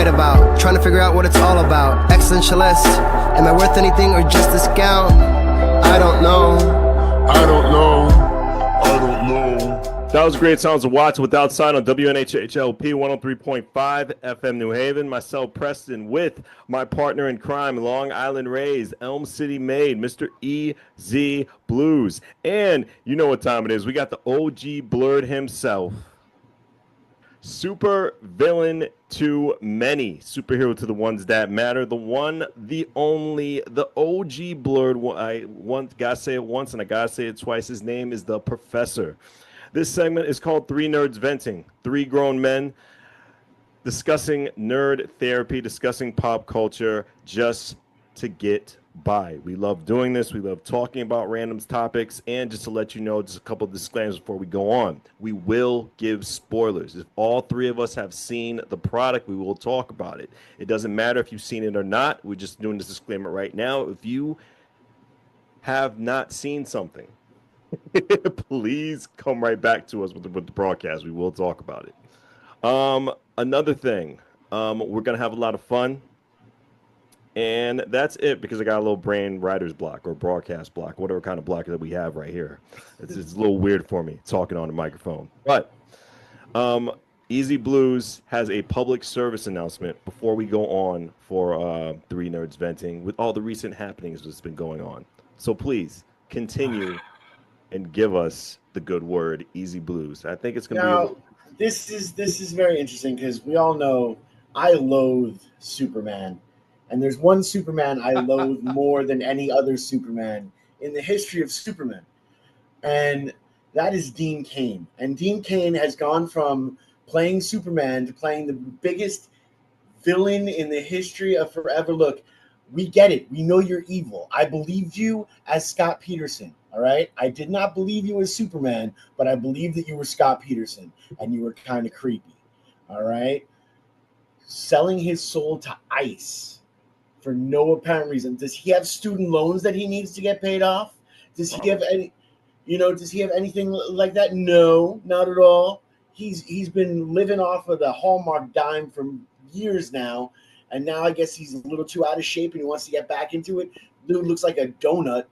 write about. Trying to figure out what it's all about. Existentialist, am I worth anything or just discount? I don't know. I don't know. I don't know. That was Great Sounds of Watts with Outside on WNHHLP 103.5 FM New Haven. Myself, Preston, with my partner in crime, Long Island raised, Elm City made, Mr. EZ BlueZ. And you know what time it is. We got the OG Blurred himself. Super villain to many, superhero to the ones that matter. The one, the only, the OG Blurred. I gotta say it once and I gotta say it twice. His name is the Professor. This segment is called Three Nerds Venting. Three grown men discussing nerd therapy, discussing pop culture, just to get by. We love doing this. We love talking about random topics. And just to let you know, just a couple of disclaimers before we go on. We will give spoilers. If all three of us have seen the product, we will talk about it. It doesn't matter if you've seen it or not. We're just doing this disclaimer right now. If you have not seen something, please come right back to us with the broadcast. We will talk about it. Another thing, we're going to have a lot of fun. And that's it, because I got a little brain writer's block or broadcast block, whatever kind of block that we have right here. It's a little weird for me talking on the microphone. But EZ BlueZ has a public service announcement before we go on for Three Nerds Venting with all the recent happenings that's been going on. So please continue and give us the good word, EZ BlueZ. I think it's going to be this is very interesting, because we all know I loathe Superman. And there's one Superman I loathe more than any other Superman in the history of Superman. And that is Dean Cain. And Dean Cain has gone from playing Superman to playing the biggest villain in the history of forever. Look, we get it. We know you're evil. I believed you as Scott Peterson. All right. I did not believe you as Superman, but I believed that you were Scott Peterson and you were kind of creepy. All right. Selling his soul to ICE for no apparent reason. Does he have student loans that he needs to get paid off? Does he have any, does he have anything like that? No, not at all. He's been living off of the Hallmark dime for years now. And now I guess he's a little too out of shape and he wants to get back into it. Dude looks like a donut.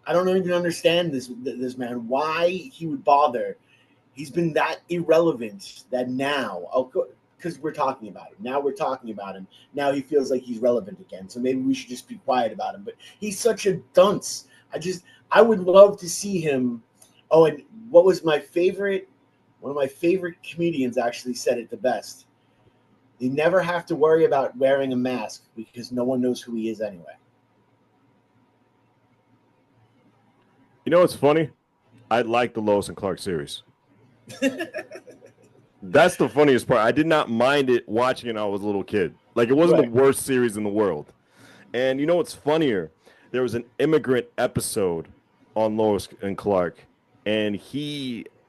I don't even understand this man. Why he would bother. He's been that irrelevant that now, because we're talking about him. Now we're talking about him. Now he feels like he's relevant again. So maybe we should just be quiet about him. But he's such a dunce. I would love to see him. Oh, and what was my favorite? One of my favorite comedians actually said it the best. You never have to worry about wearing a mask because no one knows who he is anyway. You know what's funny? I like the Lois and Clark series. That's the funniest part. I did not mind it watching it when I was a little kid. Like, it wasn't the worst series in the world. And you know what's funnier? There was an immigrant episode on Lois and Clark, and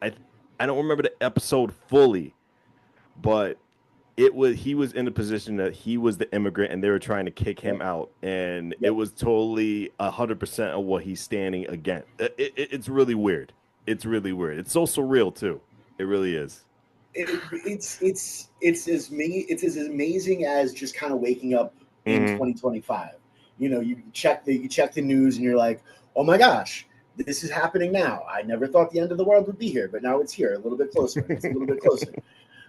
I don't remember the episode fully, but he was in a position that he was the immigrant and they were trying to kick him out, and it was totally 100% of what he's standing against. It's really weird. It's really weird. It's so surreal too. It really is. It's as amazing as just kind of waking up in 2025. You check the news and you're like, oh my gosh, this is happening now. I never thought the end of the world would be here, but now it's here, a little bit closer. It's a little bit closer.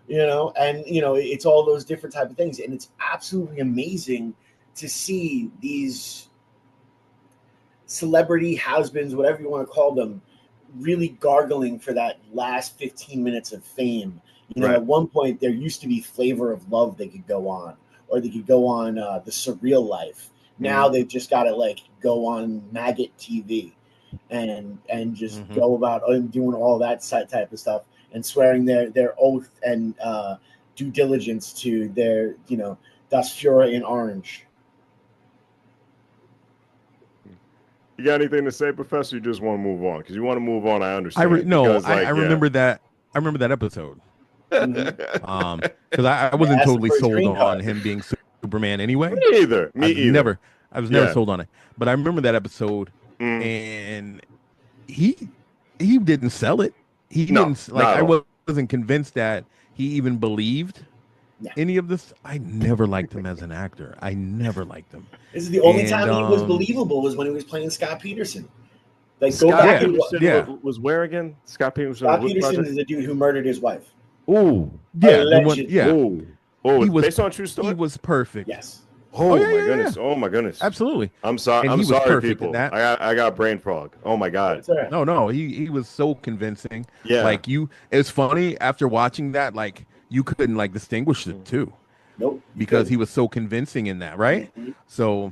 It's all those different type of things, and it's absolutely amazing to see these celebrity has-beens, whatever you want to call them, really gargling for that last 15 minutes of fame. At one point there used to be Flavor of Love they could go on, or they could go on The Surreal Life. Now they've just got to go on Maggot TV and just go about doing all that type of stuff and swearing their oath and due diligence to their, Das Fuhrer in orange. You got anything to say, Professor? You just want to move on? Because you want to move on, I understand. I remember that. I remember that episode. Because I wasn't totally sold on him being Superman anyway. Me either. I was never sold on it. But I remember that episode, and he didn't sell it. He didn't. I wasn't convinced that he even believed any of this. I never liked him as an actor. I never liked him. This is the only time he was believable was when he was playing Scott Peterson. Like, go back and was where again? Scott Peterson. Scott Peterson is the dude who murdered his wife. Oh, yeah, he was based on true story. He was perfect. Yes. Oh, my goodness! Oh my goodness! Absolutely. I'm sorry. I'm sorry, people. I got brain fog. Oh my god. No. He was so convincing. Yeah. Like it's funny after watching that. Like you couldn't like distinguish the two. Nope. Because he was so convincing in that, right? Mm-hmm. So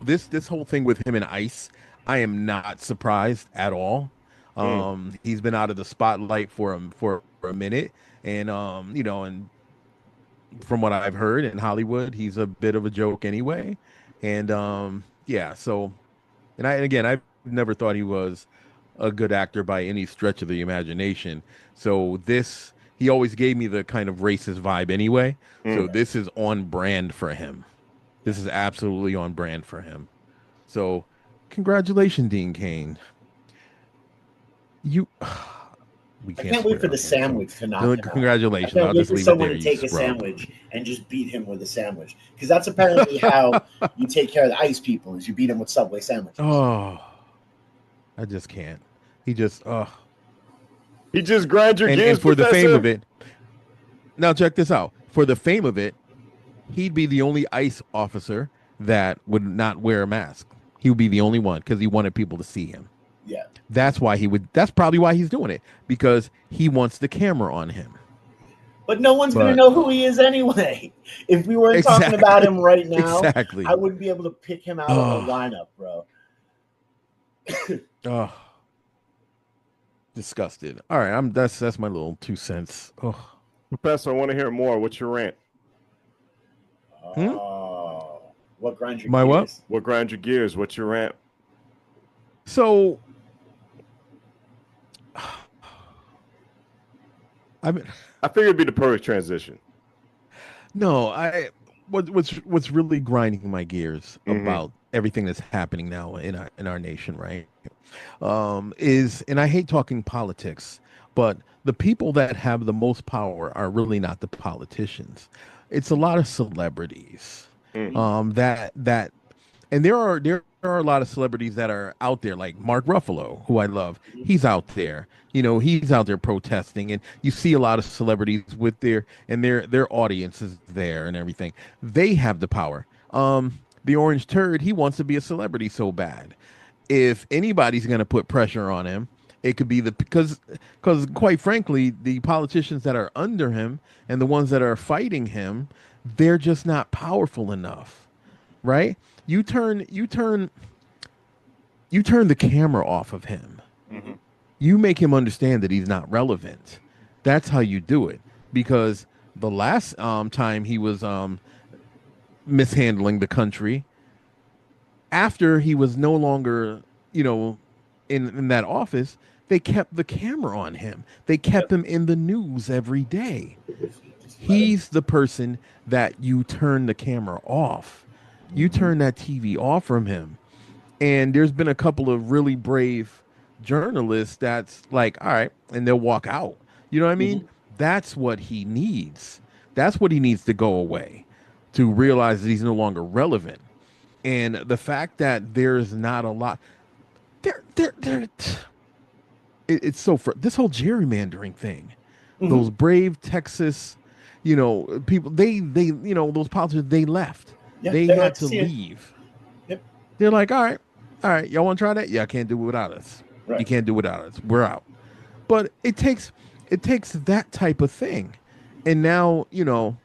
this whole thing with him and Ice, I am not surprised at all. He's been out of the spotlight for a minute, and and from what I've heard in Hollywood, he's a bit of a joke anyway. And I've never thought he was a good actor by any stretch of the imagination. So he always gave me the kind of racist vibe anyway. So this is on brand for him. This is absolutely on brand for him. So congratulations, Dean Cain. I can't wait for the sandwich to knock him out. Congratulations. I'll just leave it there. Someone to take a sandwich and just beat him with a sandwich. Because that's apparently how you take care of the ice people, is you beat them with Subway sandwiches. Oh, I just can't. He just grind your gears, and for Professor. The fame of it. Now check this out. For the fame of it, he'd be the only ICE officer that would not wear a mask. He would be the only one because he wanted people to see him. Yeah. That's probably why he's doing it, because he wants the camera on him. But no one's going to know who he is anyway. If we weren't talking about him right now, I wouldn't be able to pick him out of the lineup, bro. Disgusted. All right, that's my little 2 cents. Oh. Professor, I want to hear more. What's your rant? What grinds your gears? What? What grinds your gears? What's your rant? So, I figured it'd be the perfect transition. No, what's really grinding my gears about everything that's happening now in our nation, right? Is, and I hate talking politics, but the people that have the most power are really not the politicians. It's a lot of celebrities. And there are a lot of celebrities that are out there, like Mark Ruffalo, who I love. He's out there, he's out there protesting, and you see a lot of celebrities with their audiences there and everything. They have the power. The orange turd, he wants to be a celebrity so bad. If anybody's going to put pressure on him, it could be because quite frankly, the politicians that are under him and the ones that are fighting him, they're just not powerful enough, right? You turn the camera off of him. Mm-hmm. You make him understand that he's not relevant. That's how you do it. Because the last time he was mishandling the country, after he was no longer, in that office, they kept the camera on him. They kept him in the news every day. He's the person that you turn the camera off. You turn that TV off from him. And there's been a couple of really brave journalists that's like, all right, and they'll walk out. You know what I mean? Mm-hmm. That's what he needs. That's what he needs to go away, to realize that he's no longer relevant. And the fact that there's not a lot, it's so this whole gerrymandering thing, those brave Texas, people, they those politicians, they left. Yeah, they had to leave. Yep. They're like, all right, y'all want to try that? Yeah, I can't do it without us. Right. You can't do it without us. We're out. But it takes that type of thing. And now, the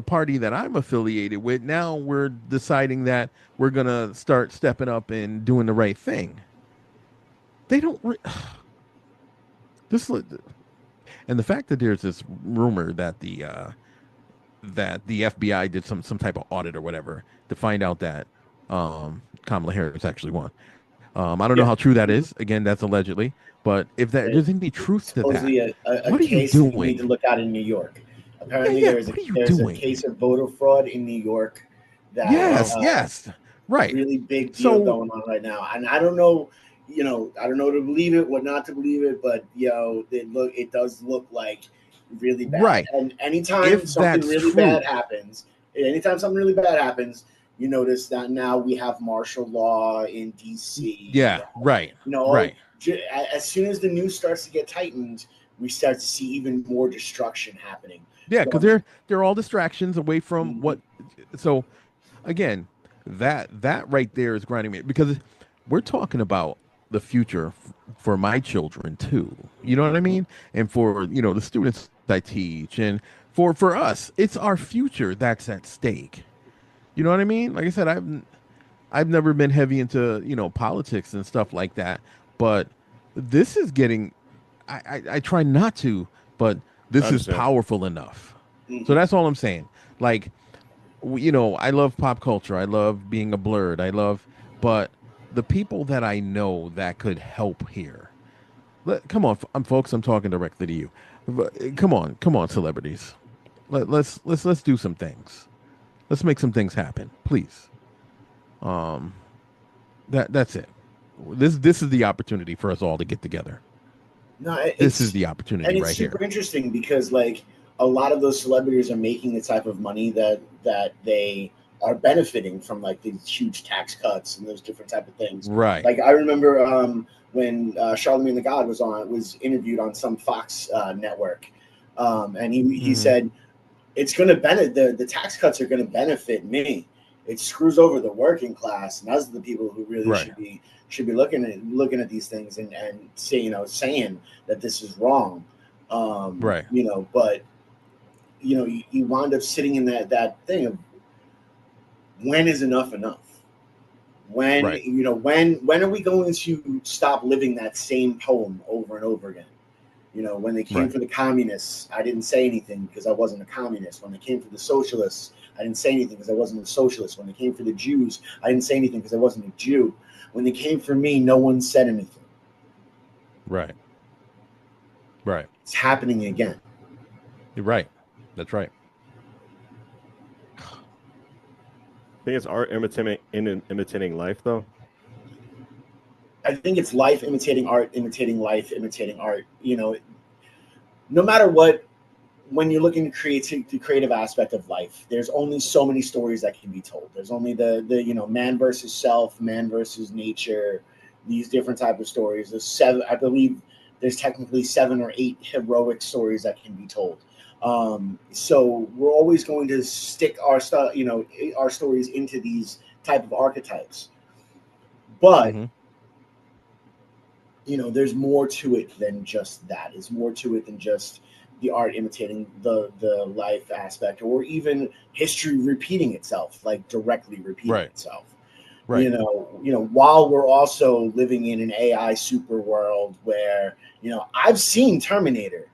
party that I'm affiliated with, now we're deciding that we're going to start stepping up and doing the right thing. They don't and the fact that there's this rumor that the FBI did some type of audit or whatever to find out that Kamala Harris actually won. I don't know how true that is. Again, that's allegedly. But if there's any truth to that, what are you doing? You need to look out in New York. Apparently, there's a case of voter fraud in New York. That yes, right. Really big deal going on right now, and I don't know. I don't know to believe it, what not to believe it, but it does look like really bad. Right. And anytime If something that's really true. bad happens, you notice that now we have martial law in DC. Yeah, right, You know, right. as soon as the news starts to get tightened, we start to see even more destruction happening. Yeah, because From- they're all distractions away from Mhm. what. So, again, that right there is grinding me because we're talking about the future for my children too. You know what I mean? And for the students I teach, and for us, it's our future that's at stake. You know what I mean? Like I said, I've never been heavy into politics and stuff like that, but this is getting. I try not to, but I this is understand. powerful enough. So Mhm. that's all I'm saying. Like, I love pop culture. I love being a blurred. But the people that I know that could help here. Come on, folks. I'm talking directly to you. Come on, celebrities. Let's do some things. Let's make some things happen, please. Um, that's it. This is the opportunity for us all to get together. No, This is it's the and opportunity it's right here. super interesting because like a lot of those celebrities are making the type of money that they are benefiting from, like these huge tax cuts and those different type of things. Right. Like I remember when Charlemagne the God was interviewed on some Fox network, and he Mhm. said it's going to benefit the tax cuts are going to benefit me. It screws over the working class, and those are the people who really Right. should be looking at these things and saying that this is wrong. Right. But you wind up sitting in that thing of when is enough enough? When Right. when are we going to stop living that same poem over and over again? When they came Right. for the communists, I didn't say anything because I wasn't a communist. When they came for the socialists, I didn't say anything because I wasn't a socialist. When they came for the Jews, I didn't say anything because I wasn't a Jew. When they came for me, no one said anything. Right. Right. It's happening again. You're right. That's right. I think it's art imitating life, though. I think it's life imitating art, imitating life, imitating art. No matter what, when you're looking to create the creative aspect of life, there's only so many stories that can be told. There's only the man versus self, man versus nature, these different type of stories. There's seven, I believe. There's technically 7 or 8 heroic stories that can be told. So we're always going to stick our stories into these type of archetypes, but Hmm. there's more to it than just that. There's more to it than just the art imitating the life aspect, or even history repeating itself, like directly repeating Right. itself. Right. While we're also living in an AI super world where I've seen Terminator.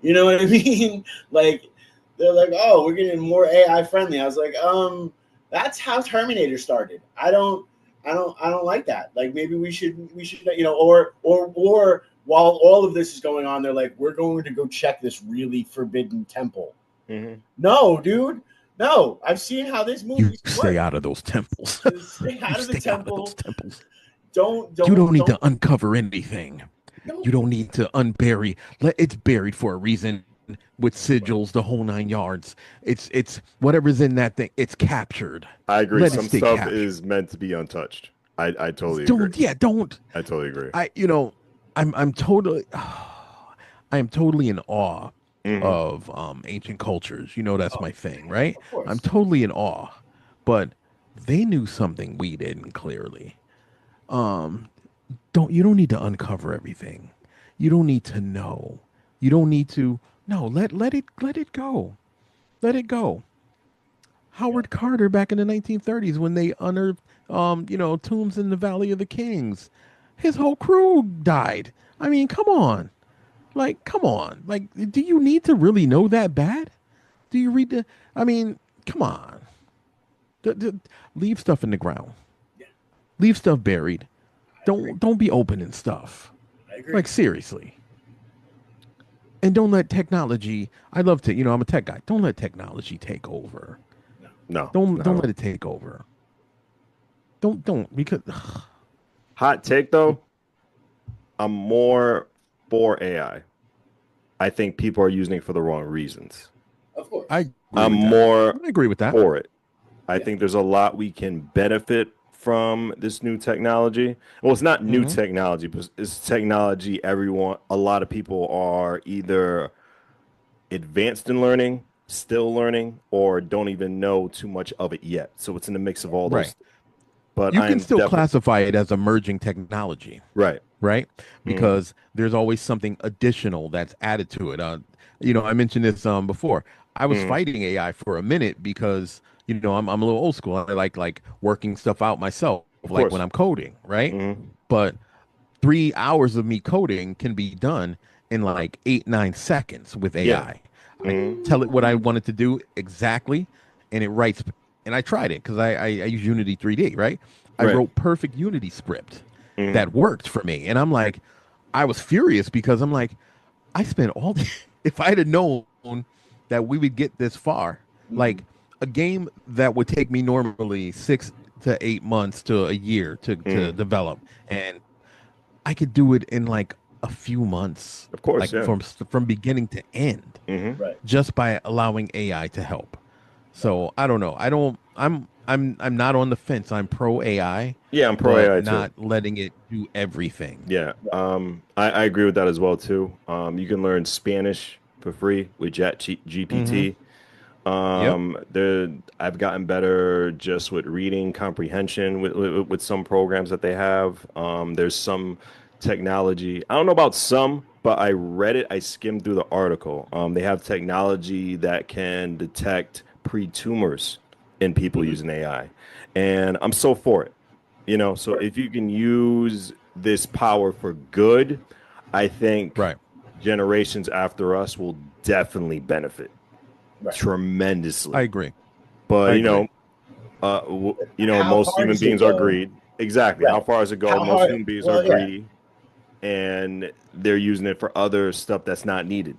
You know what I mean? Like they're like, oh, we're getting more AI friendly. I was like, that's how Terminator started. I don't like that. Like maybe we should or while all of this is going on, they're like, we're going to go check this really forbidden temple. Mm-hmm. No, dude. No, I've seen how this You movie stay works. out of those temples. Stay You out of the stay out of those temple. temples. Don't You don't don't need to don't uncover anything. You don't. don't need to unbury. It's buried for a reason with sigils, the whole 9 yards. It's whatever's in that thing. It's captured. I agree. Let it Some stay stuff captured. is meant to be untouched. I totally agree. Don't. I totally agree. I'm totally I am totally in awe Mm-hmm. of ancient cultures. That's my thing, right? Of I'm course. totally in awe. But they knew something we didn't clearly. Um you don't need to uncover everything. You don't need to know. You don't need to no, let it go. Let it go. Yeah. Howard Carter back in the 1930s when they unearthed tombs in the Valley of the Kings. His whole crew died. I mean, come on. Like, come on. Like, do you need to really know that bad? Do you read the I mean, come on. Leave stuff in the ground. Yeah. Leave stuff buried. I agree. Don't be opening stuff. I agree. Like seriously. And don't let technology I love to, I'm a tech guy. Don't let technology take over. No, Don't not at all. let it take over. Don't because Hot take though. I'm more for AI. I think people are using it for the wrong reasons. Of course. I'm more I agree with that. for it. I think there's a lot we can benefit from this new technology. Well, it's not new technology, but it's technology a lot of people are either advanced in learning, still learning, or don't even know too much of it yet. So it's in a mix of all those. Right. But You I can am still definitely classify it as emerging technology, right. right? Because there's always something additional that's added to it. I mentioned this before. I was fighting AI for a minute because I'm a little old school. I like working stuff out myself, Of like course. when I'm coding, right? Mhm. But 3 hours of me coding can be done in like 8-9 seconds with Yeah. AI. I tell it what I want it to do exactly, and it writes. And I tried it because I use Unity 3D, right? I Right. wrote perfect Unity script that worked for me, and I'm like, I was furious because I'm like, I spent all the. If I'd have known that we would get this far, like a game that would take me normally 6 to 8 months to a year to develop, and I could do it in like a few months, Of course, like yeah. from beginning to end, Right. just by allowing AI to help. So I don't know. I don't. I'm not on the fence. I'm pro AI, Yeah, I'm pro but AI too. not letting it do everything. Yeah, I agree with that as well too. You can learn Spanish for free with GPT. Yep. I've gotten better just with reading comprehension with some programs that they have. There's some technology. I don't know about some, but I read it. I skimmed through the article. They have technology that can detect pre-tumors in people using AI, and I'm so for it. So if you can use this power for good, I think Right. generations after us will definitely benefit Right. tremendously. I agree. But I agree. How most far human does it beings are go? greedy. Exactly. How Right. far does it go? How Most hard? human beings are Well, yeah. greedy, and they're using it for other stuff that's not needed.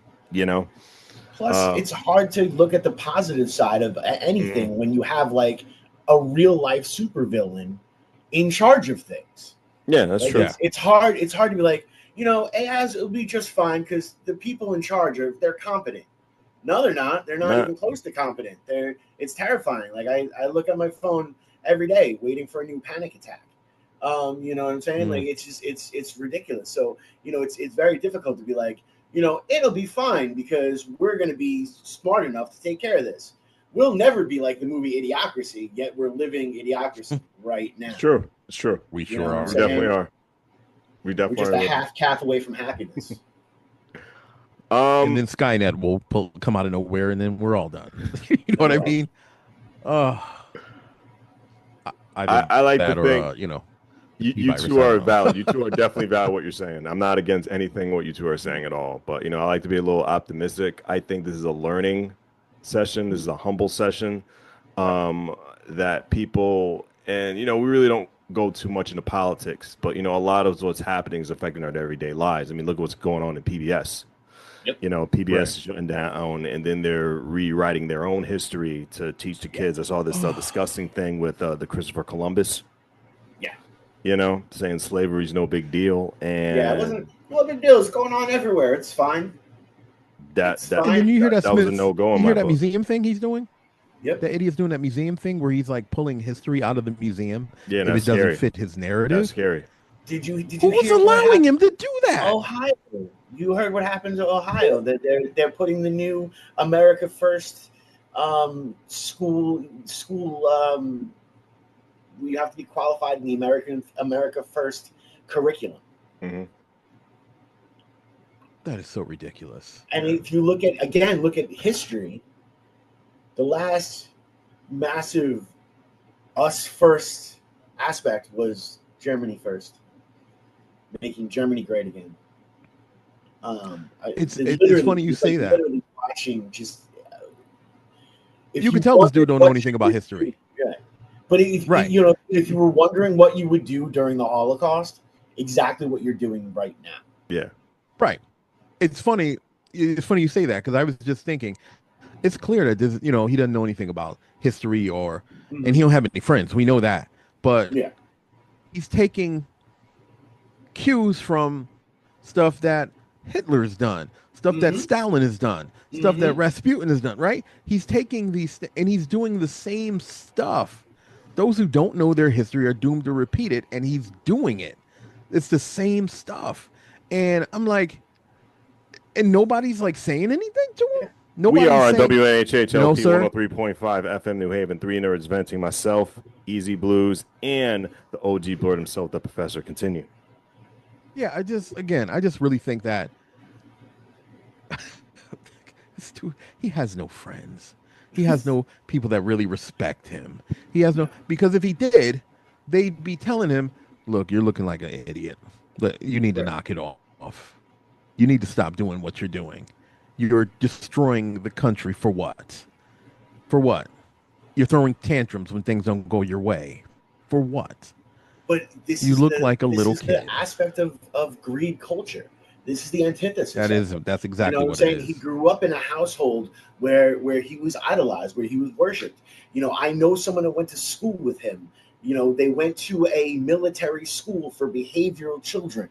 Plus, it's hard to look at the positive side of anything Mhm. when you have like a real life supervillain in charge of things. Yeah, that's Like true. it's hard. It's hard to be like, AIs will be just fine because the people in charge they're competent. No, they're not. They're not Not even close to competent. It's terrifying. Like I look at my phone every day waiting for a new panic attack. You know what I'm saying? Like it's just it's ridiculous. So, it's very difficult to be like, it'll be fine because we're gonna be smart enough to take care of this. We'll never be like the movie Idiocracy, yet we're living Idiocracy right now. it's true. It's true. We You know sure what are. I'm We saying? definitely are. We We're definitely just are a living. half calf away from happiness. And then Skynet will come out of nowhere, and then we're all done. You know what I mean? Uh, either I like to that or think the T you virus. two I are don't know. valid. You two are definitely valid what you're saying. I'm not against anything what you two are saying at all. But I like to be a little optimistic. I think this is a learning session. This is a humble session. That people and we really don't go too much into politics, but a lot of what's happening is affecting our everyday lives. I mean, look at what's going on in PBS. Yep. PBS Right. is shutting down, and then they're rewriting their own history to teach the kids. I saw this disgusting thing with the Christopher Columbus. Yeah. Saying slavery is no big deal, and Yeah, it wasn't no big deal. It's going on everywhere. It's fine. that It's that And then fine. you hear that that was a Smith's. no go in You my hear that book. museum thing he's doing? Yep. That idiot's doing that museum thing where he's like pulling history out of the museum Yeah, if that's it doesn't scary. fit his That's narrative. scary. Did you Who was hear what allowing happened? him to do that? Ohio. You heard what happened to Ohio? That they're putting the new America First school we have to be qualified in the America First curriculum. hmm That is so ridiculous. And if you look at history, the last massive us first aspect was Germany first, making Germany great again. It's literally- funny you it's say like that. Literally watching just. If You can tell this dude wondered don't know what anything you about would history. do- Yeah, but Right. if you were wondering what you would do during the Holocaust, exactly what you're doing right now. Yeah. Right. It's funny. It's funny you say that because I was just thinking. It's clear that this, he doesn't know anything about history and he don't have any friends. We know that, but Yeah, he's taking cues from stuff that Hitler has done, stuff that Stalin has done, stuff that Rasputin has done, right? He's taking and he's doing the same stuff. Those who don't know their history are doomed to repeat it, and he's doing it. It's the same stuff. And I'm like, and nobody's like saying anything to him? We Nobody's are on saying, WNHHLP no, sir. 103.5 FM New Haven. 3 nerds venting, myself, Easy Blues, and the OG Blurred himself, the professor. Continue. Yeah, I just really think that he has no friends. He has no people that really respect him. He has no, because if he did, they'd be telling him, look, you're looking like an idiot. You need to knock it off. You need to stop doing what you're doing. You're destroying the country for what? For what? You're throwing tantrums when things don't go your way. For what? But this you is look like a little kid. The aspect of greed culture. This is the antithesis. That's exactly what it it is. He grew up in a household where he was idolized, where he was worshipped. I know someone that went to school with him. They went to a military school for behavioral children.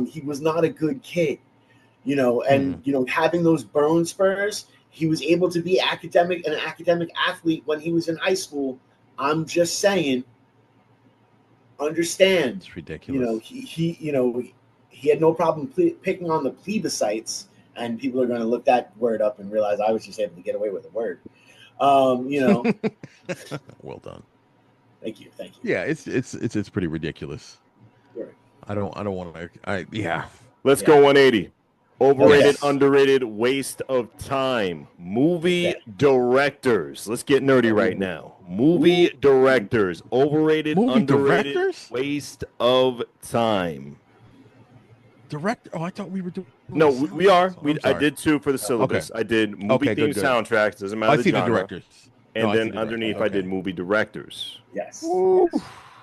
He was not a good kid. Having those bone spurs, he was able to be an academic athlete when he was in high school. I'm just saying, understand. It's ridiculous. He had no problem picking on the plebiscites, and people are going to look that word up and realize I was just able to get away with a word. Well done. Thank you. Yeah, it's pretty ridiculous. Right. I don't want to. Yeah. Let's go 180. Overrated, Yes. underrated, waste of time. Movie directors. Let's get nerdy right now. Movie directors. Overrated, underrated, waste of time. Director? Oh, I thought we were doing. No, we are. I sorry. did 2 for the syllabus. Okay. I did movie theme good. soundtracks. Doesn't matter I the see genre. the directors. And then underneath, I did movie directors. Yes. Ooh.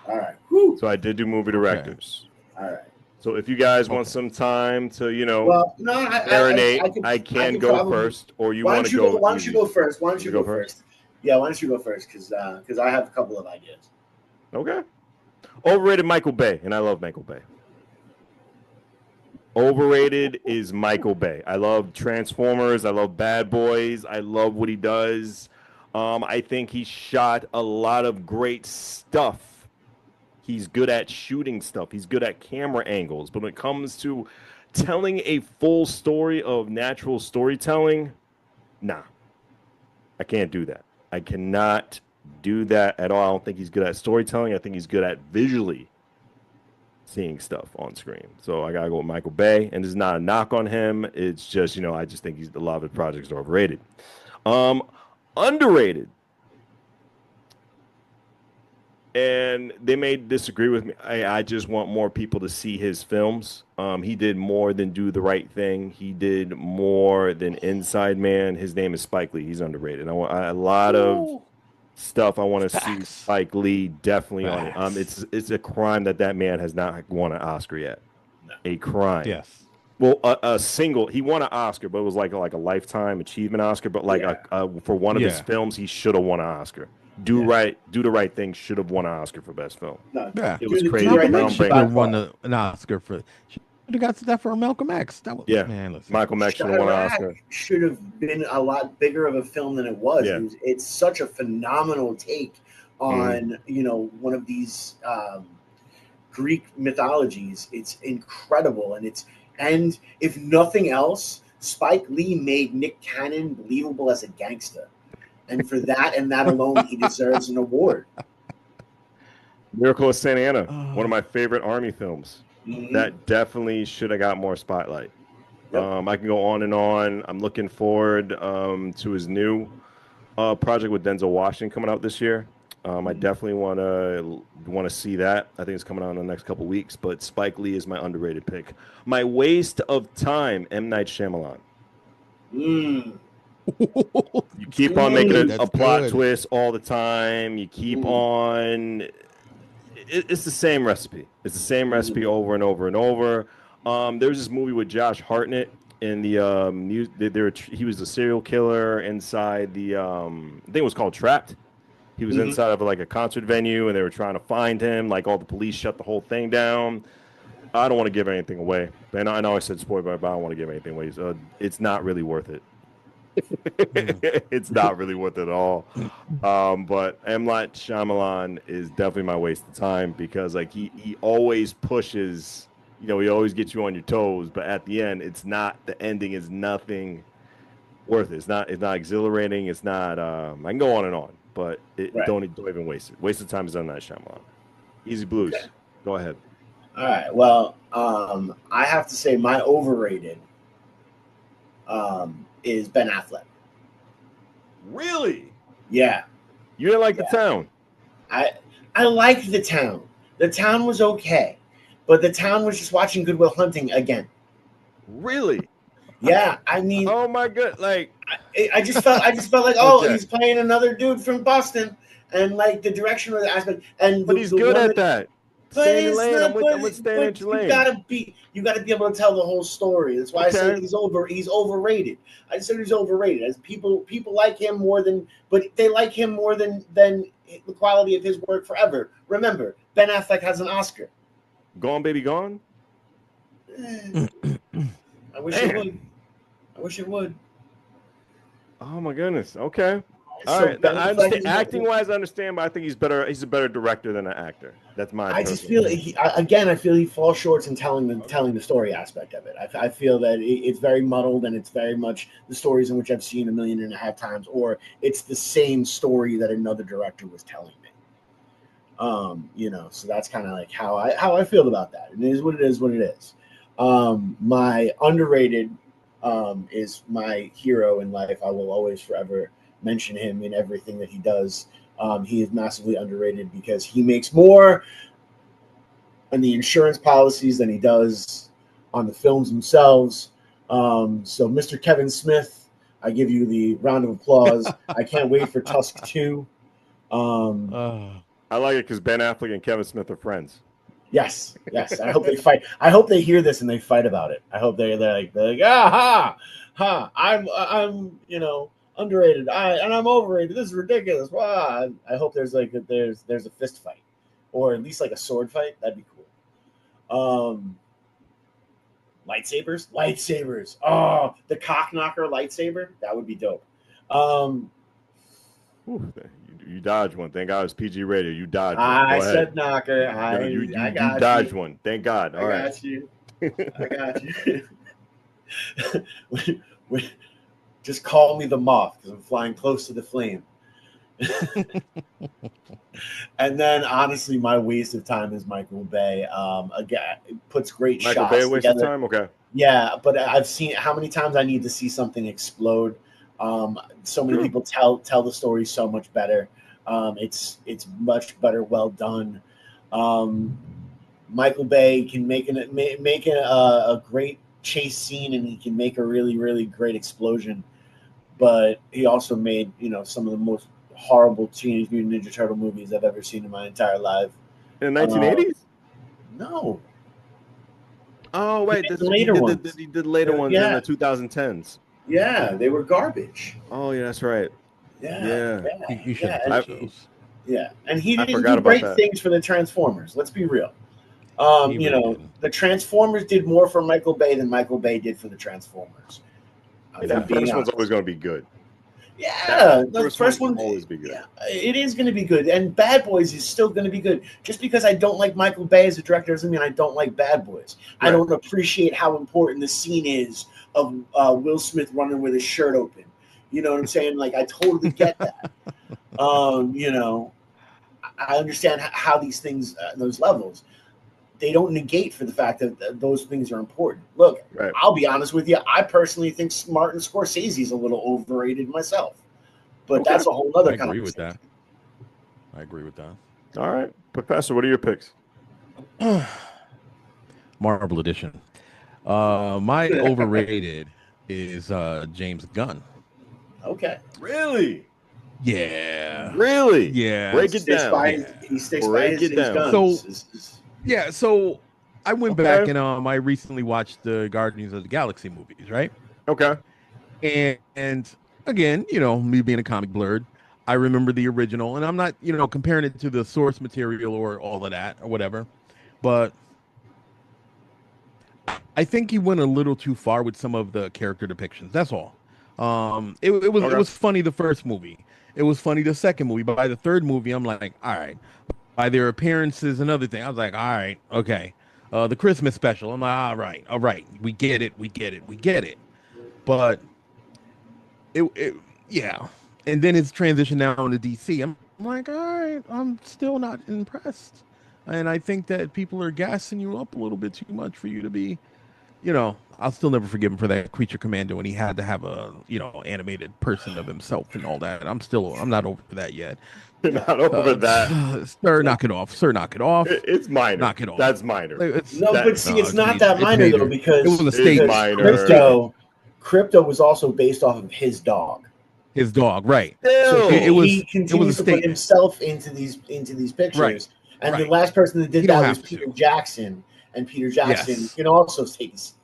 All right. So I did do movie directors. All right. So if you guys want some time to, marinate, I can go probably, first, or you want to go. Why don't you go first? Why don't you go first? Yeah, why don't you go first? Because I have a couple of ideas. Okay. Overrated Michael Bay, and I love Michael Bay. Overrated is Michael Bay. I love Transformers. I love Bad Boys. I love what he does. I think he shot a lot of great stuff. He's good at shooting stuff. He's good at camera angles. But when it comes to telling a full story of natural storytelling, nah. I can't do that. I cannot do that at all. I don't think he's good at storytelling. I think he's good at visually seeing stuff on screen. So I gotta go with Michael Bay, and this is not a knock on him. It's just, I just think a lot of his projects are overrated. Underrated, and they may disagree with me. I just want more people to see his films. He did more than Do the Right Thing. He did more than Inside Man. His name is Spike Lee. He's underrated. A lot of stuff I want to see Spike Lee definitely on it. It's a crime that man has not won an Oscar yet. No. A crime. Yes. Well, a single. He won an Oscar, but it was like a lifetime achievement Oscar. But for one of his films, he should have won an Oscar. Do the Right Thing should have won an Oscar for best film. No, it was crazy. Should have won an Oscar for. Should have got that for Malcolm X. That was, man, Michael X should have won an Oscar. Should have been a lot bigger of a film than it was. Yeah. It's such a phenomenal take on one of these Greek mythologies. It's incredible, and if nothing else, Spike Lee made Nick Cannon believable as a gangster. And for that and that alone, he deserves an award. Miracle of Santa Ana, one of my favorite Army films. Mm-hmm. That definitely should have got more spotlight. Yep. I can go on and on. I'm looking forward to his new project with Denzel Washington coming out this year. I definitely want to see that. I think it's coming out in the next couple weeks. But Spike Lee is my underrated pick. My waste of time, M. Night Shyamalan. You keep on making a plot twist all the time. You keep on. It's the same recipe. It's the same recipe over and over and over. There's this movie with Josh Hartnett in the he was a serial killer inside the I think it was called Trapped. He was inside of a concert venue, and they were trying to find him. All the police shut the whole thing down. I don't want to give anything away. And I know I said spoiler, but I don't want to give anything away. So it's not really worth it. It's not really worth it at all. But M. Night Shyamalan is definitely my waste of time because like he always pushes, he always gets you on your toes, but at the end, the ending is nothing worth it. It's not exhilarating. It's not. I can go on and on, but don't even waste it. Waste of time is M. Night Shyamalan. Easy Blues. Okay. Go ahead. All right. Well, I have to say my overrated is Ben Affleck. Really? Yeah. You didn't like The Town? I liked The Town. The Town was okay, but The Town was just watching Good Will Hunting again. Really? Yeah. I mean, oh my god! Like, I just felt like, oh, he's playing another dude from Boston, and like the direction of the aspect, but he's good at that. Stay in your lane. I'm with staying in your lane. You gotta be able to tell the whole story. That's why I said he's overrated. I said he's overrated. As people like him more than, but they like him more than the quality of his work forever. Remember, Ben Affleck has an Oscar. Gone Baby Gone. I wish it would. Oh my goodness. Okay. All So right. I understand. Acting wise, I understand, but I think he's better. He's a better director than an actor. That's my. I just feel I feel he falls short in telling the story aspect of it. I feel that it's very muddled and it's very much the stories in which I've seen 1.5 million times, or it's the same story that another director was telling me. So that's kind of like how I feel about that. It is what it is. What it is. My underrated is my hero in life. I will always forever mention him in everything that he does. He is massively underrated because he makes more on the insurance policies than he does on the films themselves. So Mr. Kevin Smith, I give you the round of applause. I can't wait for Tusk 2. I like it because Ben Affleck and Kevin Smith are friends. Yes. I hope they fight. I hope they hear this and they fight about it. I hope they're like I'm underrated. And I'm overrated. This is ridiculous. Wow. I hope there's a fist fight, or at least like a sword fight. That'd be cool. Lightsabers. Oh, the cock knocker lightsaber. That would be dope. You dodged one. Thank God it was PG rated. You dodged one. I said knocker. You got dodged you. one. Thank God. All right. I got you. Just call me the moth because I'm flying close to the flame. And then, honestly, my waste of time is Michael Bay. Again, it puts great shots Michael Bay waste together. of time? Okay. Yeah, but I've seen how many times I need to see something explode. So many people tell the story so much better. It's much better, well done. Michael Bay can make a great chase scene, and he can make a really, really great explosion. But he also made some of the most horrible Teenage Mutant Ninja Turtle movies I've ever seen in my entire life. In the 1980s? No. Oh wait, he did later ones in the 2010s. Yeah, they were garbage. Oh yeah, that's right. Yeah. You should have and those. Yeah, and he didn't do great things for the Transformers. Let's be real. The Transformers did more for Michael Bay than Michael Bay did for the Transformers. That first one's always going to be good. Yeah, the first one will always be good. Yeah, it is going to be good, and Bad Boys is still going to be good. Just because I don't like Michael Bay as a director doesn't mean I don't like Bad Boys. Right. I don't appreciate how important the scene is of Will Smith running with his shirt open. You know what I'm saying? Like, I totally get that. I understand how these things, those levels, they don't negate for the fact that those things are important. Look, right. I'll be honest with you. I personally think Martin Scorsese is a little overrated myself, but that's a whole other conversation. I agree with that. All right, Professor, what are your picks? Marvel Edition. My overrated is James Gunn. Okay. Really? Yeah. Really? Yeah. Break it down. He sticks by his guns. So I went back and I recently watched the Guardians of the Galaxy movies, right? Okay. And again, me being a comic blurred, I remember the original, and I'm not, comparing it to the source material or all of that or whatever, but I think he went a little too far with some of the character depictions. That's all. It Okay. was funny the first movie. It was funny the second movie. But by the third movie, I'm like, all right. By their appearances and other thing, I was like, all right, okay. The Christmas special, I'm like, all right, we get it, we get it, we get it. But yeah. And then it's transition now into DC. I'm like, all right, I'm still not impressed. And I think that people are gassing you up a little bit too much for you to be, I'll still never forgive him for that Creature Commander when he had to have a, animated person of himself and all that. I'm not over that yet. You're not over that. Sir, knock it off. Sir, knock it off. It's minor. Knock it off. That's minor. But see, it's not geez, that it's minor major. though, because It was a statement. minor. Crypto was also based off of his dog. His dog, right? Still, He continues to put himself into these pictures. Right. And Right. the last person that did You don't that was have to. Peter Jackson. And Peter Jackson Yes. can also take his.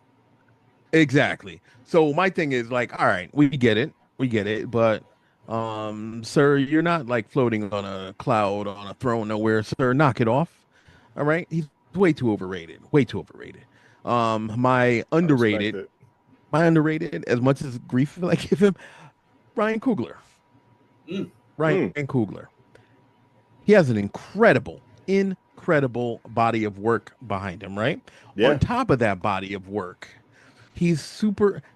Exactly. So my thing is like, all right, we get it, but sir, you're not like floating on a cloud on a throne nowhere, sir. Knock it off. All right, he's way too overrated. Way too overrated. My underrated, as much as grief I give him, Ryan Coogler. Ryan Coogler. He has an incredible body of work behind him, right? Yeah. On top of that body of work, he's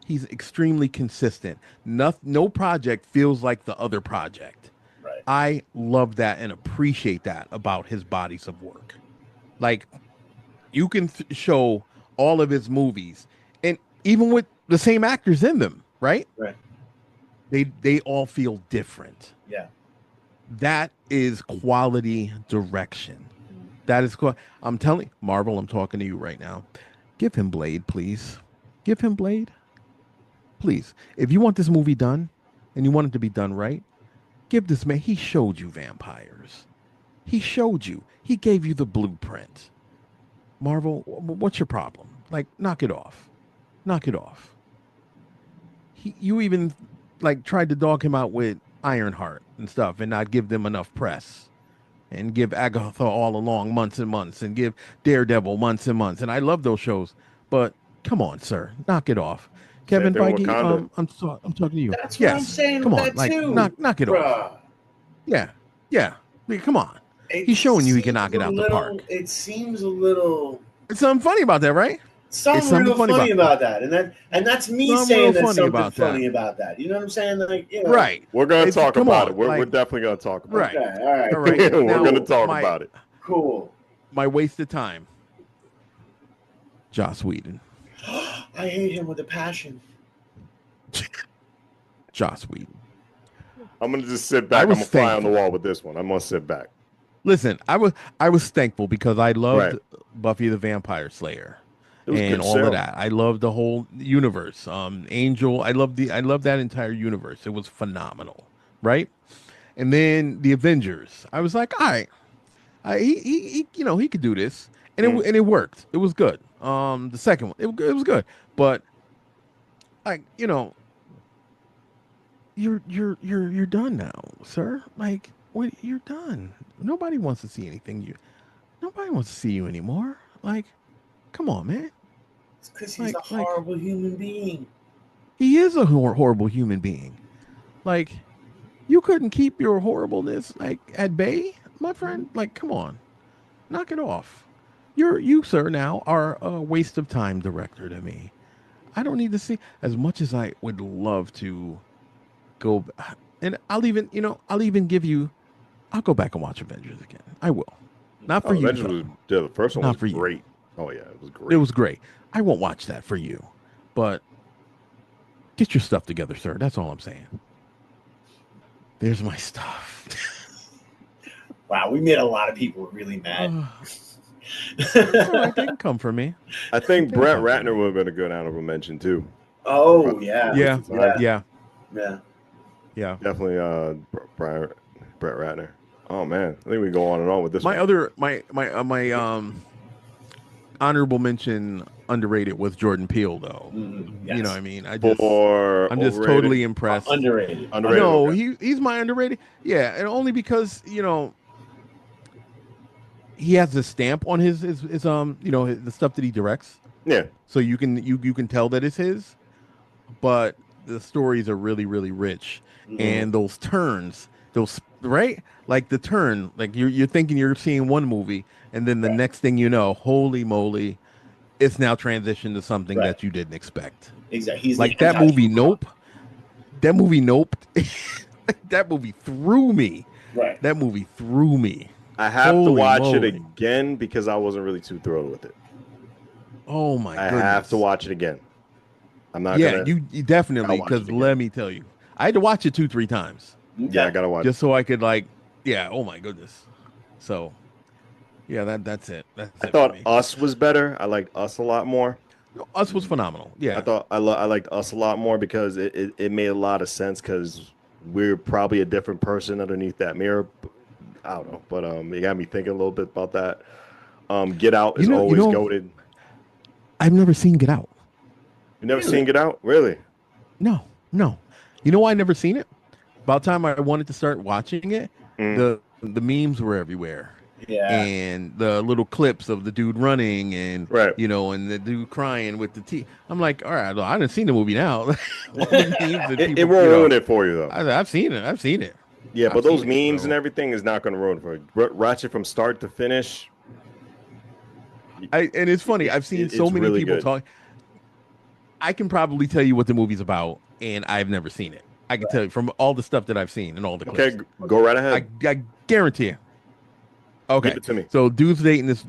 extremely consistent. No project feels like the other project. Right. I love that and appreciate that about his bodies of work. Like, you can show all of his movies, and even with the same actors in them, right? Right. They all feel different. Yeah. That is quality direction. That is I'm telling Marvel, I'm talking to you right now. Give him Blade, please. Give him Blade. Please. If you want this movie done and you want it to be done right, give this man. He showed you vampires. He showed you. He gave you the blueprint. Marvel, what's your problem? Like, knock it off. Knock it off. You even like tried to dog him out with Ironheart and stuff and not give them enough press. And give Agatha all along months and months, and give Daredevil months and months. And I love those shows, but come on, sir, knock it off. Kevin Feige, I'm talking to you. That's what I'm saying. Come with on, that like too, knock it off. Yeah. Like, come on. He's showing you he can knock it out the park. It seems a little. There's something funny about that, right? Something real funny about that, and that's me saying that something funny about that. You know what I'm saying? Like, right. We're gonna talk about it. We're definitely gonna talk about it. Okay, all right. We're gonna talk about it. Cool. My wasted time. Joss Whedon. I hate him with a passion. Joss Whedon. I'm gonna just sit back. I'm gonna fly on the wall with this one. I'm gonna sit back. Listen, I was thankful because I loved Buffy the Vampire Slayer. And all of that. I love the whole universe. Angel. I love that entire universe. It was phenomenal, right? And then the Avengers. I was like, all right, he could do this, and it worked. It was good. The second one, it was good, but like you're done now, sir. Like, what? You're done. Nobody wants to see anything. Nobody wants to see you anymore. Like, come on, man. It's because he's a horrible human being. He is a horrible human being. Like, you couldn't keep your horribleness like at bay, my friend. Like, come on, knock it off. You, sir, now are a waste of time director to me. I don't need to see as much as I would love to go. And I'll even give you. I'll go back and watch Avengers again. I will. Not for you. The first one was great. Oh yeah, it was great. It was great. I won't watch that for you, but get your stuff together, sir. That's all I'm saying. There's my stuff. Wow, we made a lot of people really mad. All right, they can come for me. I think Brett Ratner would have been a good honorable mention too. Oh yeah. Yeah. Definitely Brett Ratner. Oh man, I think we go on and on with this. My honorable mention underrated was Jordan Peele though. Yes. You know what I mean? I'm just overrated? totally impressed. Underrated. No, okay. he's my underrated. Yeah, and only because he has a stamp on his the stuff that he directs. Yeah. so you can tell that it's his, but the stories are really really rich, and those turns, those right, like the turn, like you're thinking you're seeing one movie, and then the Right. next thing you know, holy moly, it's now transitioned to something Right. that you didn't expect. Exactly. He's the Like that movie anti-hero. Nope. That movie Nope. That movie threw me. Right. That movie threw me. I have to Holy watch it moly. again because I wasn't really too thrilled with it. Oh my I have to goodness. watch it again. I'm not Yeah, gonna. you Gotta definitely, watch it because again. let me tell you, I had to watch it 2-3 times Yeah, I Okay. gotta watch. just so I could like, yeah, oh my goodness. So yeah, that's it. That's I it for thought me. Us was better. I liked Us a lot more. Us was phenomenal. I Yeah. thought I liked Us a lot more because it made a lot of sense because we're probably a different person underneath that mirror. I don't know, but it got me thinking a little bit about that. Get Out is You always know, goated. I've never seen Get Out. You never seen Really? Get Out, really? No, no. You know why I never seen it? About time I wanted to start watching it, Mm, the memes were everywhere. Yeah. And the little clips of the dude running and right. and the dude crying with the tea. I'm like, all right, well, I didn't see the movie now. All the memes that It people, won't ruin it for you though. I've seen it. I've seen it. Yeah, I've but seen those it. memes and So everything is not going to ruin it for you. Ratchet from start to finish. and it's funny. I've seen so It's many really people good. talk. I can probably tell you what the movie's about, and I've never seen it. I can tell you from all the stuff that I've seen and all the Okay, clips. go right ahead. I guarantee you. Give Okay, it to me. so dude's dating this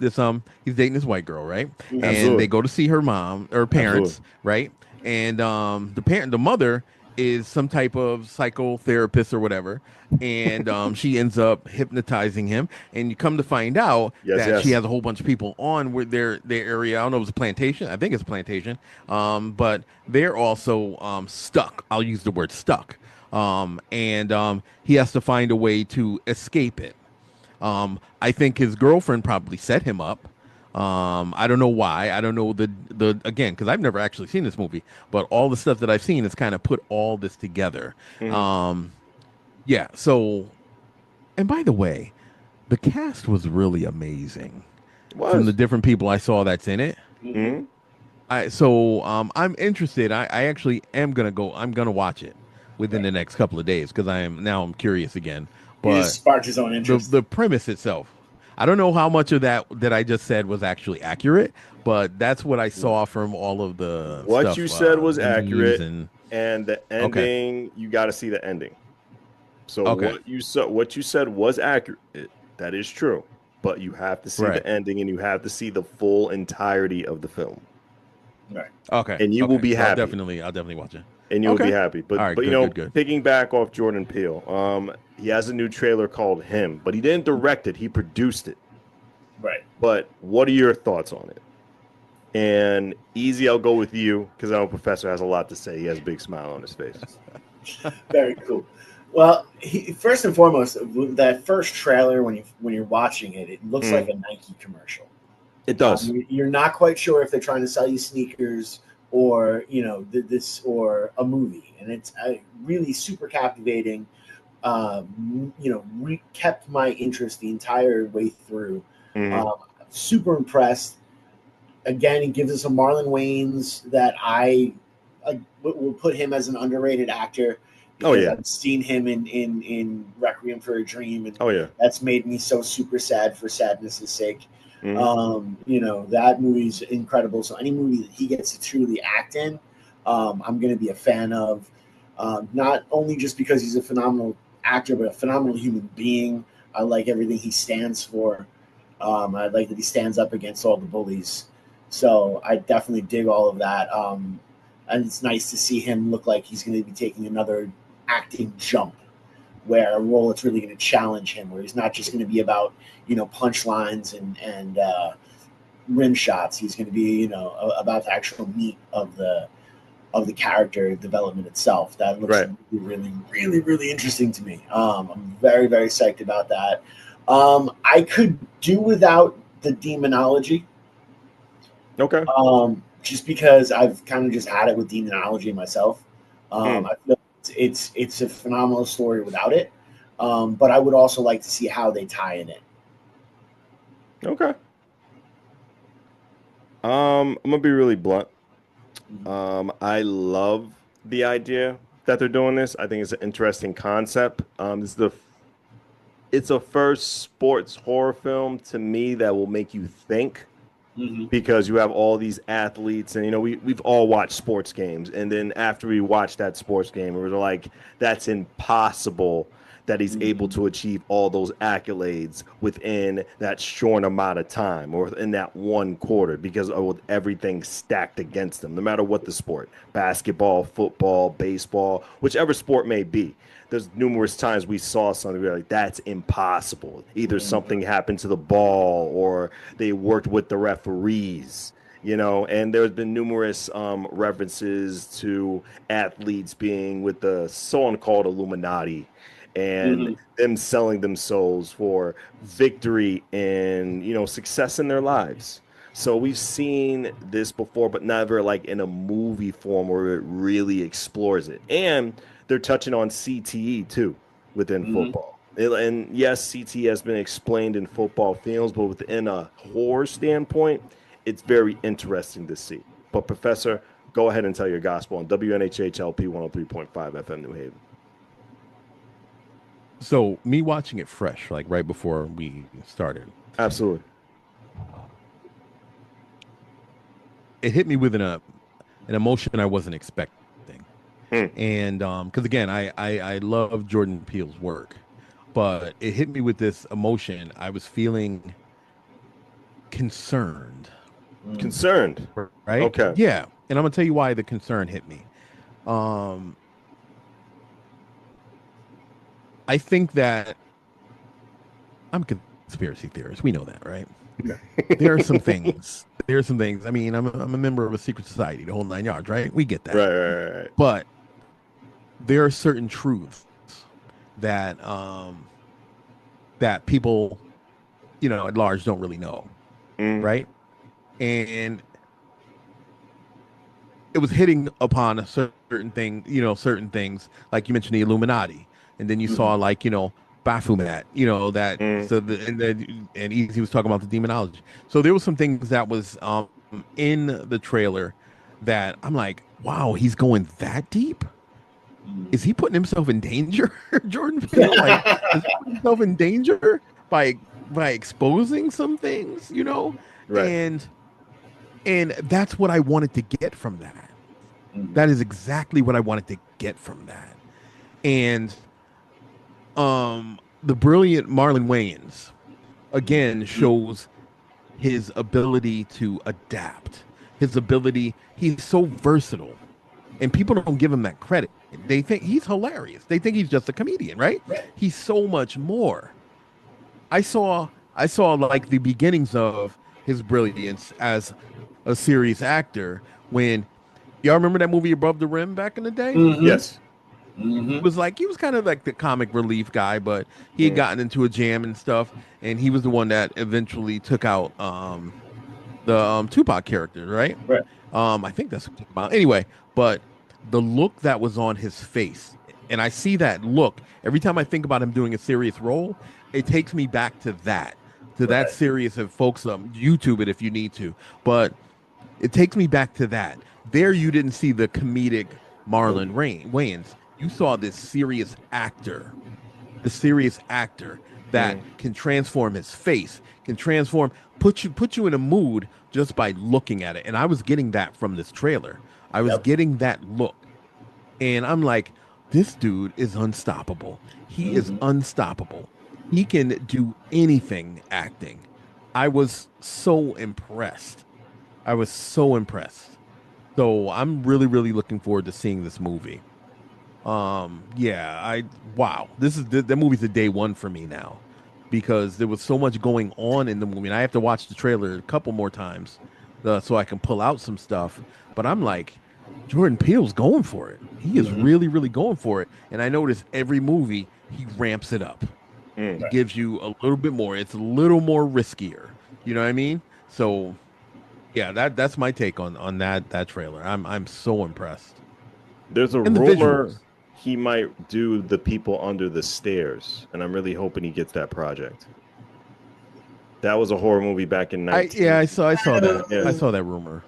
he's dating this white girl, right? And they Absolutely. go to see her mom or Absolutely. parents, right? And the mother is some type of psychotherapist or whatever, and she ends up hypnotizing him. And you come to find out Yes, that she yes. has a whole bunch of people on with their area. I don't know if it's a plantation. I think it's a plantation. But they're also stuck. I'll use the word stuck. And he has to find a way to escape it. I think his girlfriend probably set him up. I don't know why. I don't know the again because I've never actually seen this movie, but all the stuff that I've seen has kind of put all this together. Mhm. Yeah. So, and by the way, the cast was really amazing It from the was. different people I saw that's in it. Hmm. I'm interested. I actually am gonna go. I'm gonna watch it within the next couple of days because I'm curious again. He just But sparked his own interest. the premise itself. I don't know how much of that I just said was actually accurate, but that's what I saw from all of the What stuff, you said was the memes accurate, and and the okay, ending, you got to see the ending. So okay, what you said was accurate. That is true. But you have to see right, the ending and you have to see the full entirety of the film. Right. okay, And you will okay. be So happy. I'll definitely watch it. And you'll be Okay, happy. all right, But good, good, good. picking back off Jordan Peele, he has a new trailer called Him, but he didn't direct it, he produced it. Right. But what are your thoughts on it? And Easy, I'll go with you because I know Professor has a lot to say. He has a big smile on his face. Very cool. Well, first and foremost, that first trailer when you're watching it, it looks like a Nike commercial. It does. You're not quite sure if they're trying to sell you sneakers or this or a movie, and it's really super captivating. Kept my interest the entire way through. Mhm. Super impressed. Again, it gives us a Marlon Wayans that I will put him as an underrated actor Oh, because yeah. I've seen him in Requiem for a Dream, and Oh, yeah. that's made me so super sad for sadness' sake. Mhm. That movie's incredible. So any movie that he gets to truly act in, I'm going to be a fan of. Not only just because he's a phenomenal actor, but a phenomenal human being. I like everything he stands for. I like that he stands up against all the bullies. So I definitely dig all of that. And it's nice to see him look like he's going to be taking another acting jump where a role that's really going to challenge him, where he's not just going to be about, punchlines and rim shots. He's going to be, about the actual meat of the character development itself. That looks Right. really, really, really interesting to me. I'm very, very psyched about that. I could do without the demonology, Okay. just because I've kind of just had it with demonology myself. Mm. I feel it's a phenomenal story without it, but I would also like to see how they tie in it. Okay. I'm gonna be really blunt. I love the idea that they're doing this. I think it's an interesting concept. It's a first sports horror film to me that will make you think, because you have all these athletes, and we've all watched sports games, and then after we watch that sports game, we're like, that's impossible that he's able to achieve all those accolades within that short amount of time or in that one quarter, because of everything stacked against him, no matter what the sport, basketball, football, baseball, whichever sport may be. There's numerous times we saw something where like, that's impossible. Either something happened to the ball or they worked with the referees, and there's been numerous references to athletes being with the so-called Illuminati and them selling their souls for victory and success in their lives. So we've seen this before, but never like in a movie form where it really explores it. And they're touching on CTE too within football. And yes, CTE has been explained in football films, but within a horror standpoint, it's very interesting to see. But Professor, go ahead and tell your gospel on WNHHLP 103.5 FM New Haven. So me watching it fresh, like right before we started, Absolutely. it hit me with an emotion I wasn't expecting. And because again, I love Jordan Peele's work, but it hit me with this emotion. I was feeling concerned. Concerned, right? Okay. Yeah, and I'm gonna tell you why the concern hit me. I think that I'm a conspiracy theorist. We know that, right? There are some things. There are some things. I mean, I'm a member of a secret society, the whole 9 yards, right? We get that. Right. But there are certain truths that that people, at large don't really know, right? And it was hitting upon a certain thing, certain things, like you mentioned the Illuminati, and then you saw like Baphomet, and he was talking about the demonology. So there was some things that was in the trailer that I'm like, wow, he's going that deep. Is he putting himself in danger, Jordan Peele? Like, is he putting himself in danger by exposing some things, Right. And that's what I wanted to get from that. That is exactly what I wanted to get from that. And the brilliant Marlon Wayans again shows his ability to adapt, his ability. He's so versatile, and people don't give him that credit. They think he's hilarious. They think he's just a comedian, right? He's so much more. I saw like the beginnings of his brilliance as a serious actor when y'all remember that movie Above the Rim back in the day? Yes. It was like he was kind of like the comic relief guy, but he had gotten into a jam and stuff, and he was the one that eventually took out the Tupac character, right? Right. I think that's what I'm talking about. Anyway, but the look that was on his face, and I see that look every time I think about him doing a serious role, it takes me back to that serious. And folks, YouTube it if you need to, but it takes me back to that. There, you didn't see the comedic Marlon Wayans. You saw this serious actor, that can transform his face, can put you in a mood just by looking at it. And I was getting that from this trailer. I was getting that look, and I'm like, this dude is unstoppable. He is unstoppable. He can do anything acting. I was so impressed. So I'm really, really looking forward to seeing this movie. Wow. The movie's a day one for me now, because there was so much going on in the movie, and I have to watch the trailer a couple more times so I can pull out some stuff. But I'm like, Jordan Peele's going for it. He is really, really going for it. And I notice every movie he ramps it up. He gives you a little bit more. It's a little more riskier. You know what I mean? So yeah, that's my take on that trailer. I'm so impressed. There's a And the rumor visuals. he might do The People Under the Stairs, and I'm really hoping he gets that project. That was a horror movie back in 19. I saw that. Yeah. I saw that rumor.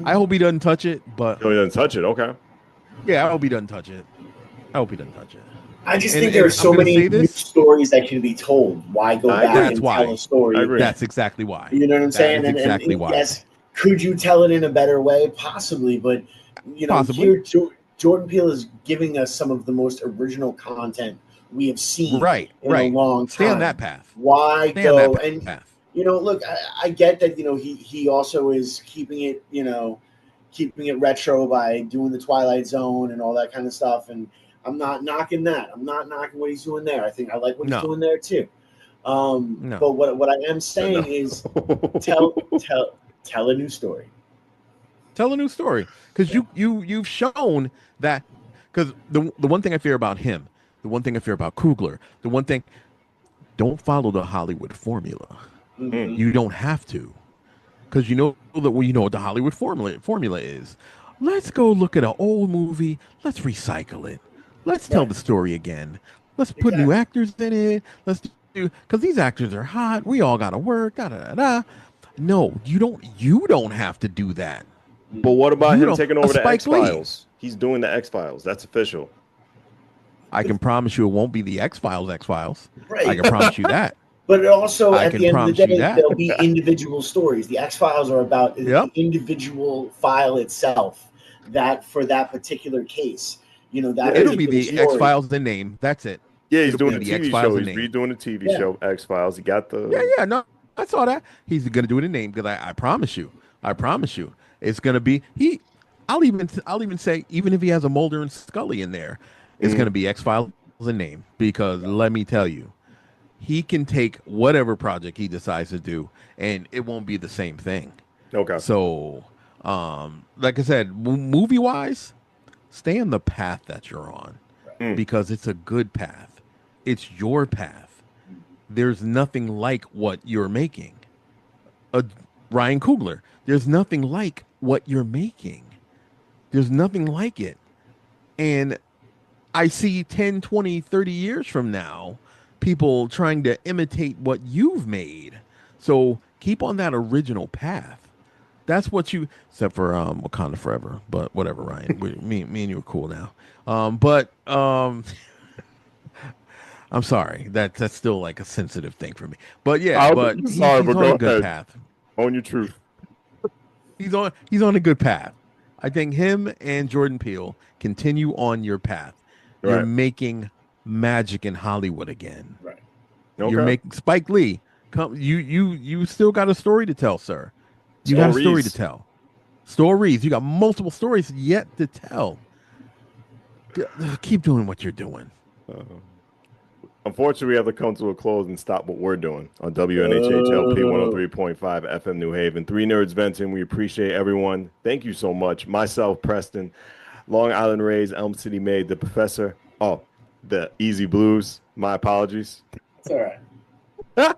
I hope he doesn't touch it, but Oh, he doesn't touch it. Okay. yeah, I hope he doesn't touch it. I hope he doesn't touch it. I just And- think there are and so I'm gonna many say new this. stories that can be told. Why go I back agree. and That's why. tell a story? I agree. That's exactly why. You know what I'm saying? That is exactly why. Yes, could you tell it in a better way? Possibly, but Possibly. here Jordan Peele is giving us some of the most original content we have seen Right, in right. a long time. Stay on that path. Why Stay on go that and path. look, I get that he also is keeping it retro by doing the Twilight Zone and all that kind of stuff, and I'm not knocking that. I'm not knocking what he's doing there. I think I like what he's doing there too. No. But what I am saying is tell a new story. Tell a new story, because you've shown that. Because the one thing I fear about him, the one thing I fear about Coogler, the one thing, don't follow the Hollywood formula. Mhm. You don't have to, because you know what the Hollywood formula is. Let's go look at an old movie. Let's recycle it. Let's tell Right. the story again. Let's put new actors in it. Let's do, because these actors are hot. We all gotta work. Da da da da. No, you don't have to do that. But what about You him don't- taking over the Spike Lee. X-Files? He's doing the X-Files. That's official. I can promise you it won't be the X-Files. Right. I can promise you that. But it also, I at can the end of the promise you day, that. there'll be individual stories. The X Files are about Yep. the individual file itself. That for that particular case, that It'll be particular the story. X-Files the name. That's it. Yeah, he's It'll doing be the the TV X-Files show. in He's name. redoing the TV Yeah. show X-Files. He got the Yeah, no, I saw that. He's gonna do it in name, because I promise you, it's gonna be he. I'll even say, even if he has a Mulder and Scully in there, it's gonna be X-Files in name, because let me tell you, he can take whatever project he decides to do, and it won't be the same thing. Okay. So, like I said, movie wise, stay on the path that you're on, because it's a good path. It's your path. There's nothing like what you're making. Ryan Coogler, there's nothing like what you're making. There's nothing like it. And I see 10, 20, 30 years from now, people trying to imitate what you've made. So keep on that original path. That's what you, except for Wakanda Forever, but whatever, Ryan. Me and you are cool now. I'm sorry. That's still like a sensitive thing for me. But yeah, but he's on a good path. Own your truth. He's on a good path. I think him and Jordan Peele continue on your path. You're Right. making magic in Hollywood again. Right. Okay. You're making Spike Lee. Come, you still got a story to tell, sir. You got a story Stories. to tell. Stories. You got multiple stories yet to tell. Keep doing what you're doing. Unfortunately, we have to come to a close and stop what we're doing on WNHHLP 103.5 FM New Haven. Three Nerds Venting. We appreciate everyone. Thank you so much. Myself, Preston, Long Island Rays, Elm City Made, the Professor. Oh, the Easy Blues. My apologies. It's all right.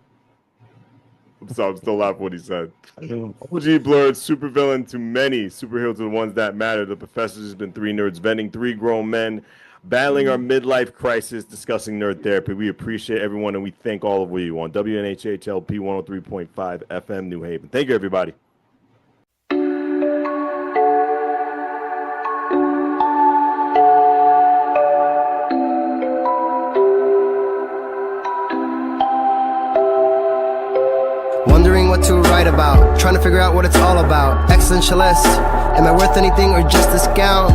I'm still laughing what he said. OG Blurred, supervillain to many, superhero to the ones that matter. The Professor has been Three Nerds Venting, three grown men battling our midlife crisis, discussing nerd therapy. We appreciate everyone, and we thank all of you on WNHHLP 103.5 FM New Haven. Thank you, everybody. Wondering what to write about, trying to figure out what it's all about. Existentialist, am I worth anything or just a scout?